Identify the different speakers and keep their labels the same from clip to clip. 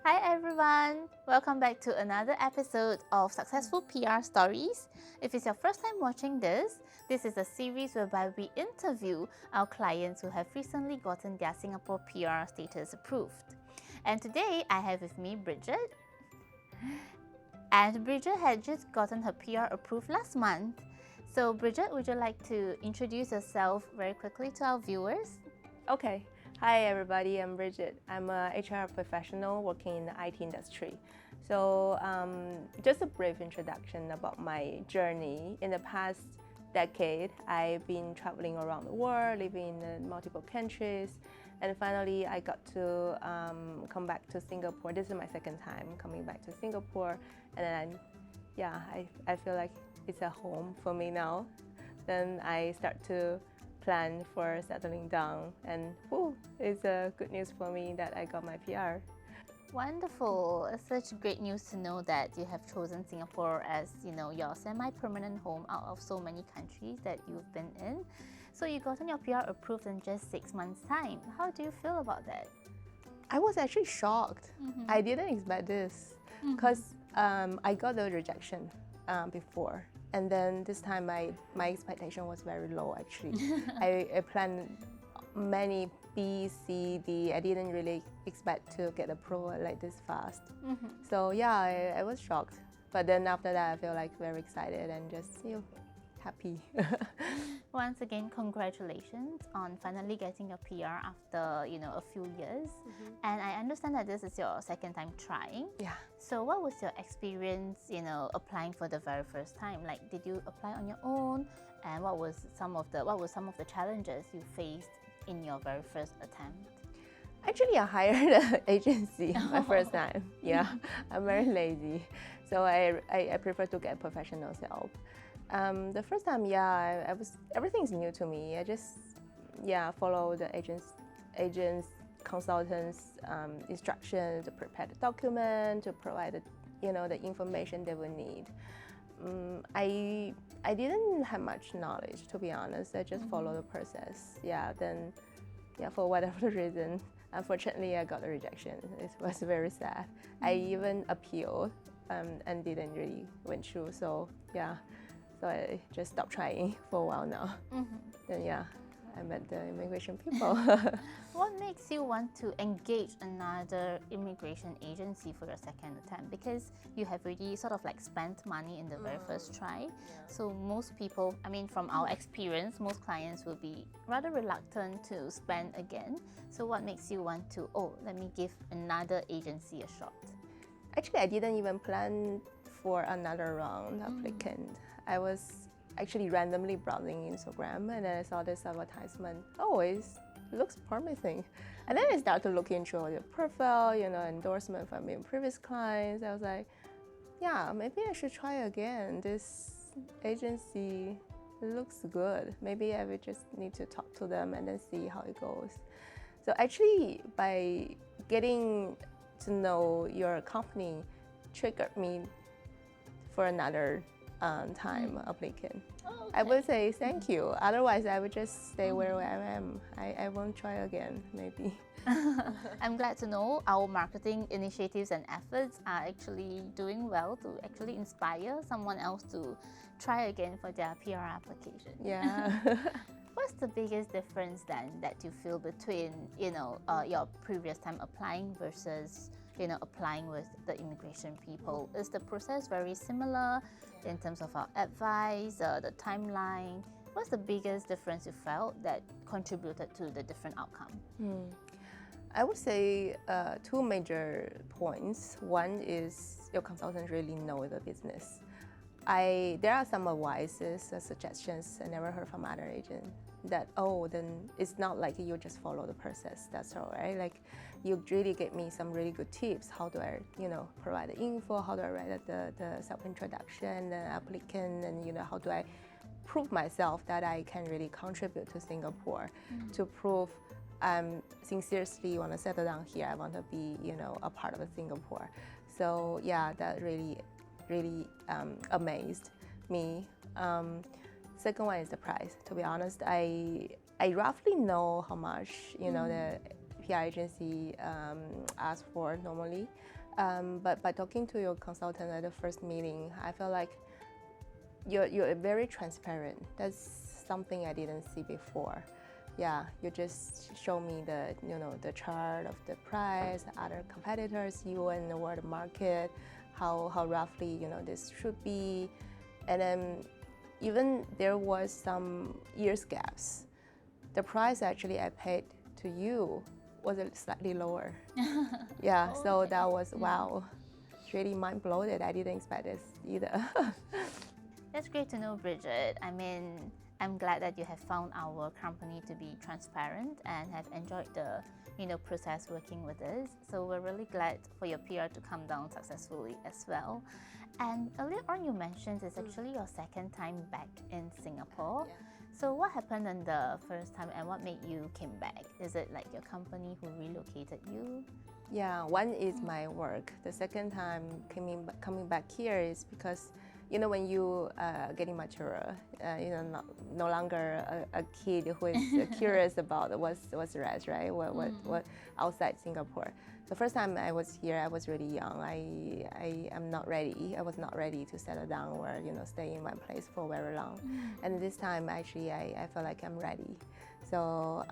Speaker 1: Hi everyone! Welcome back to another episode of Successful PR Stories. If it's your first time watching this is a series whereby we interview our clients who have recently gotten their Singapore PR status approved. And today I have with me Bridget. And Bridget had just gotten her PR approved last month. So Bridget, would you like to introduce yourself very quickly to our viewers?
Speaker 2: Okay. Hi everybody, I'm Bridget. I'm a HR professional working in the IT industry. So just a brief introduction about my journey. In the past decade, I've been traveling around the world, living in multiple countries, and finally I got to come back to Singapore. This is my second time coming back to Singapore, and then I feel like it's a home for me now. Then I start to plan for settling down, and it's good news for me that I got my PR.
Speaker 1: Wonderful! It's such great news to know that you have chosen Singapore as your semi-permanent home out of so many countries that you've been in. So you gotten your PR approved in just 6 months' time. How do you feel about that?
Speaker 2: I was actually shocked. I didn't expect this because I got the rejection before. And then this time my expectation was very low actually. I planned many B, C, D. I didn't really expect to get approval like this fast. So yeah, I was shocked. But then after that I feel like very excited and just happy.
Speaker 1: Once again, congratulations on finally getting your PR after a few years. And I understand that this is your second time trying.
Speaker 2: Yeah.
Speaker 1: So what was your experience applying for the very first time? Like, did you apply on your own? And what were some of the challenges you faced in your very first attempt?
Speaker 2: Actually, I hired an agency my first time. Yeah, I'm very lazy, so I prefer to get professionals help. The first time, everything's new to me. I just follow the agents consultants instructions to prepare the document, to provide the information they will need. I didn't have much knowledge, to be honest. I just follow the process. Then for whatever reason, unfortunately I got a rejection. It was very sad. I even appealed and didn't really went through. So I just stopped trying for a while now. Then I met the immigration people.
Speaker 1: What makes you want to engage another immigration agency for your second attempt? Because you have already sort of like spent money in the very first try. So most people, from our experience, most clients will be rather reluctant to spend again. So what makes you want to, let me give another agency a shot?
Speaker 2: Actually, I didn't even plan for another round applicant. I was actually randomly browsing Instagram and then I saw this advertisement. It looks promising. And then I started looking through your profile, endorsement from your previous clients. I was like, maybe I should try again. This agency looks good. Maybe I would just need to talk to them and then see how it goes. So actually, by getting to know your company triggered me for another time applicant.
Speaker 1: Okay.
Speaker 2: I would say thank you. Otherwise, I would just stay where I am. I won't try again, maybe.
Speaker 1: I'm glad to know our marketing initiatives and efforts are actually doing well to actually inspire someone else to try again for their PR application.
Speaker 2: Yeah.
Speaker 1: What's the biggest difference then that you feel between your previous time applying versus applying with the immigration people? Is the process very similar in terms of our advice, the timeline? What's the biggest difference you felt that contributed to the different outcome?
Speaker 2: I would say two major points. One is your consultants really know the business. There are some advices, suggestions I never heard from other agents that, then it's not like you just follow the process, that's all right. Like, you really gave me some really good tips. How do I, provide the info? How do I write the self-introduction, the applicant, and, how do I prove myself that I can really contribute to Singapore, to prove sincerely want to settle down here. I want to be, a part of Singapore. So that really amazed me. Second one is the price. To be honest, I roughly know how much the PR agency asks for normally. But by talking to your consultant at the first meeting, I feel like you're very transparent. That's something I didn't see before. Yeah, you just show me the chart of the price, other competitors, you and the world market, how roughly this should be, and then even there was some years gaps. The price actually I paid to you was slightly lower. Yeah,
Speaker 1: Oh,
Speaker 2: so
Speaker 1: okay.
Speaker 2: that was wow, really mind blowing. I didn't expect this either.
Speaker 1: That's great to know, Bridget. I mean, I'm glad that you have found our company to be transparent and have enjoyed the process working with us. So we're really glad for your PR to come down successfully as well. And earlier on you mentioned it's actually your second time back in Singapore.
Speaker 2: Yeah.
Speaker 1: So what happened on the first time and what made you came back? Is it like your company who relocated you?
Speaker 2: Yeah, one is my work. The second time coming back here is because when you getting mature, no longer a kid who is curious about what's rest, right? What outside Singapore. The first time I was here, I was really young. I am not ready. I was not ready to settle down or stay in one place for very long. And this time, actually, I feel like I'm ready. So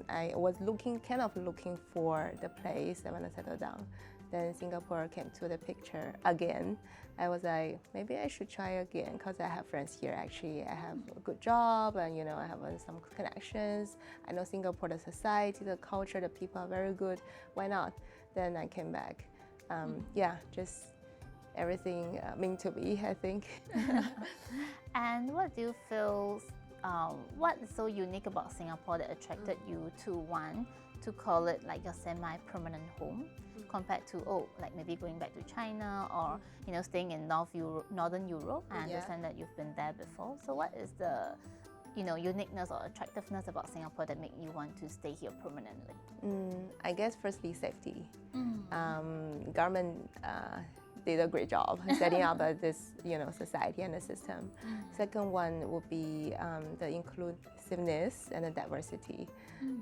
Speaker 2: I was looking for the place I want to settle down. Then Singapore came to the picture again. I was like, maybe I should try again because I have friends here. Actually, I have a good job and I have some connections. I know Singapore, the society, the culture, the people are very good. Why not? Then I came back. Yeah, just everything meant to be, I think.
Speaker 1: And what do you feel, what is so unique about Singapore that attracted you to want to call it like your semi-permanent home compared to, like maybe going back to China or, staying in Northern Europe? I understand that you've been there before. So what is the, uniqueness or attractiveness about Singapore that make you want to stay here permanently?
Speaker 2: I guess firstly, safety. Government did a great job setting up this, society and the system. Second one would be the inclusiveness and the diversity.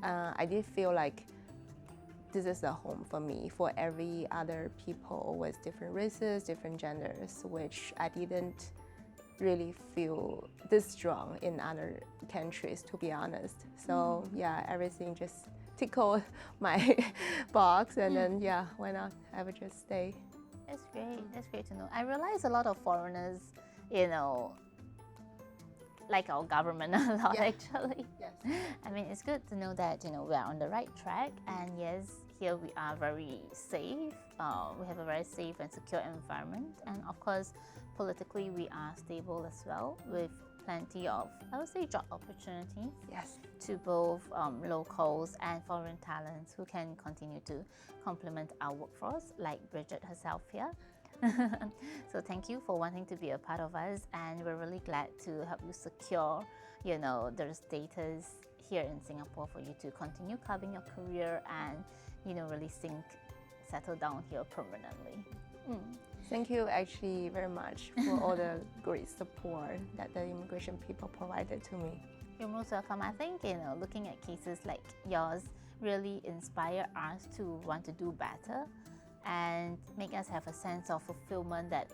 Speaker 2: I did feel like this is a home for me, for every other people with different races, different genders, which I didn't really feel this strong in other countries, to be honest. So yeah, everything just tickled my box, and then yeah, why not? I would just stay.
Speaker 1: That's great. That's great to know. I realize a lot of foreigners, like our government a lot, actually.
Speaker 2: Yes.
Speaker 1: I mean, it's good to know that we are on the right track, and yes, here we are very safe. We have a very safe and secure environment, and of course, politically we are stable as well, with plenty of, I would say, job opportunities.
Speaker 2: Yes.
Speaker 1: To both locals and foreign talents who can continue to complement our workforce, like Bridget herself here. So thank you for wanting to be a part of us, and we're really glad to help you secure, the status here in Singapore for you to continue carving your career and, really settle down here permanently.
Speaker 2: Thank you actually very much for all the great support that the immigration people provided to me.
Speaker 1: You're most welcome. I think, looking at cases like yours really inspire us to want to do better and make us have a sense of fulfillment that,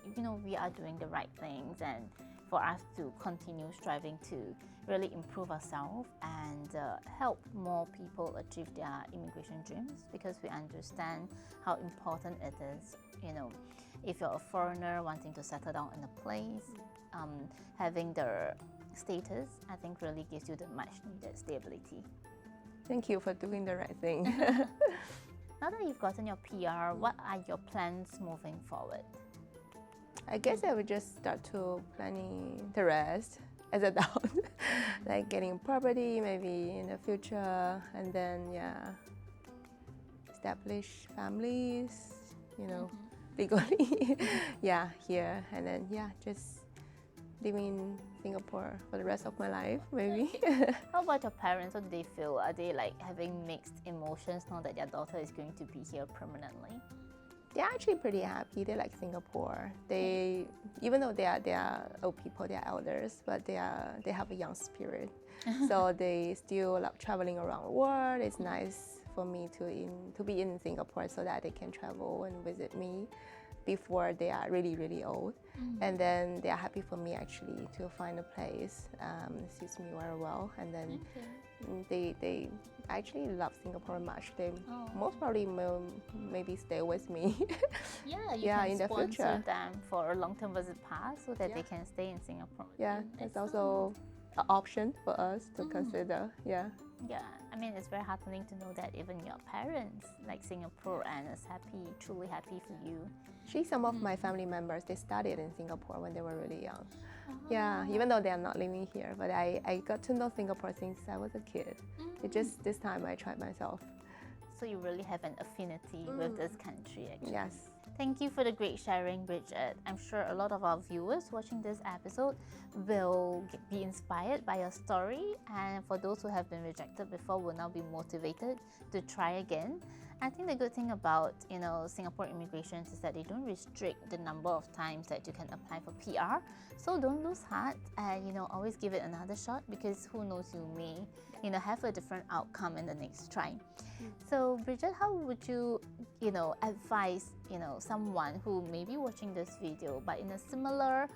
Speaker 1: we are doing the right things, and for us to continue striving to really improve ourselves and help more people achieve their immigration dreams, because we understand how important it is, if you're a foreigner wanting to settle down in a place, having the status, I think really gives you the much needed stability.
Speaker 2: Thank you for doing the right thing.
Speaker 1: Now that you've gotten your PR, what are your plans moving forward?
Speaker 2: I guess I would just start to planning the rest as an adult, like getting property maybe in the future, and then establish families, legally, here, and then just living in Singapore for the rest of my life, maybe.
Speaker 1: How about your parents? What do they feel? Are they like having mixed emotions now that their daughter is going to be here permanently?
Speaker 2: They're actually pretty happy. They like Singapore. They, even though they are old people, they are elders, but they have a young spirit. So they still love traveling around the world. It's nice for me to be in Singapore so that they can travel and visit me before they are really, really old. And then they are happy for me actually to find a place suits me very well. And then they actually love Singapore much. They most probably will maybe stay with me.
Speaker 1: Yeah, you
Speaker 2: Yeah,
Speaker 1: can
Speaker 2: in the
Speaker 1: sponsor
Speaker 2: future.
Speaker 1: them for a long-term visit pass so that they can stay in Singapore.
Speaker 2: Yeah, that's also an option for us to consider. Yeah.
Speaker 1: Yeah, I mean, it's very heartening to know that even your parents like Singapore and is happy, truly happy for you.
Speaker 2: Actually, some of my family members, they studied in Singapore when they were really young. Yeah, even though they are not living here, but I got to know Singapore since I was a kid. It just this time I tried myself.
Speaker 1: So you really have an affinity with this country, actually.
Speaker 2: Yes.
Speaker 1: Thank you for the great sharing, Bridget. I'm sure a lot of our viewers watching this episode will be inspired by your story, and for those who have been rejected before will now be motivated to try again. I think the good thing about Singapore immigrations is that they don't restrict the number of times that you can apply for PR. So don't lose heart and always give it another shot, because who knows, you may have a different outcome in the next try. So Bridget, how would you advise someone who may be watching this video but in a similar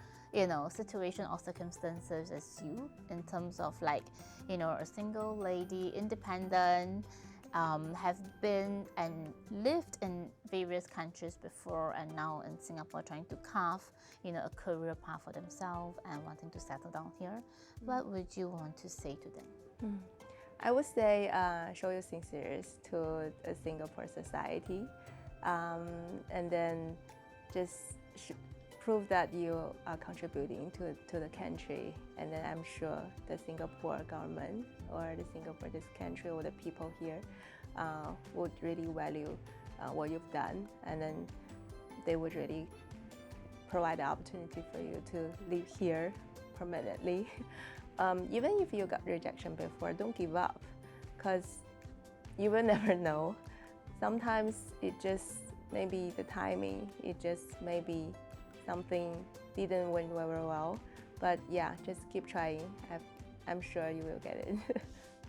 Speaker 1: situation or circumstances as you, in terms of like a single lady, independent, have been and lived in various countries before and now in Singapore trying to carve a career path for themselves and wanting to settle down here? What would you want to say to them?
Speaker 2: I would say show your sincerity to a Singapore society, and then just prove that you are contributing to the country. And then I'm sure the Singapore government or this country or the people here would really value what you've done, and then they would really provide the opportunity for you to live here permanently. Even if you got rejection before, don't give up, because you will never know. Sometimes it just maybe the timing, it just maybe something didn't went very well. But yeah, just keep trying. I'm sure you will get it.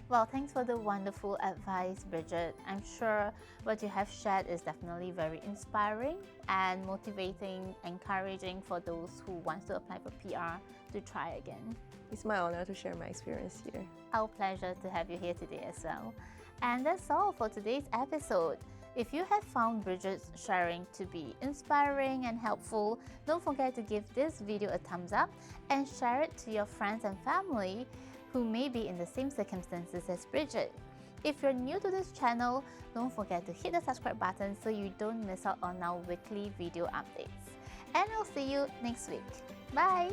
Speaker 1: Well, thanks for the wonderful advice, Bridget. I'm sure what you have shared is definitely very inspiring and motivating, encouraging for those who want to apply for PR to try again.
Speaker 2: It's my honor to share my experience here.
Speaker 1: Our pleasure to have you here today as well. And that's all for today's episode. If you have found Bridget's sharing to be inspiring and helpful, don't forget to give this video a thumbs up and share it to your friends and family who may be in the same circumstances as Bridget. If you're new to this channel, don't forget to hit the subscribe button so you don't miss out on our weekly video updates. And I'll see you next week. Bye!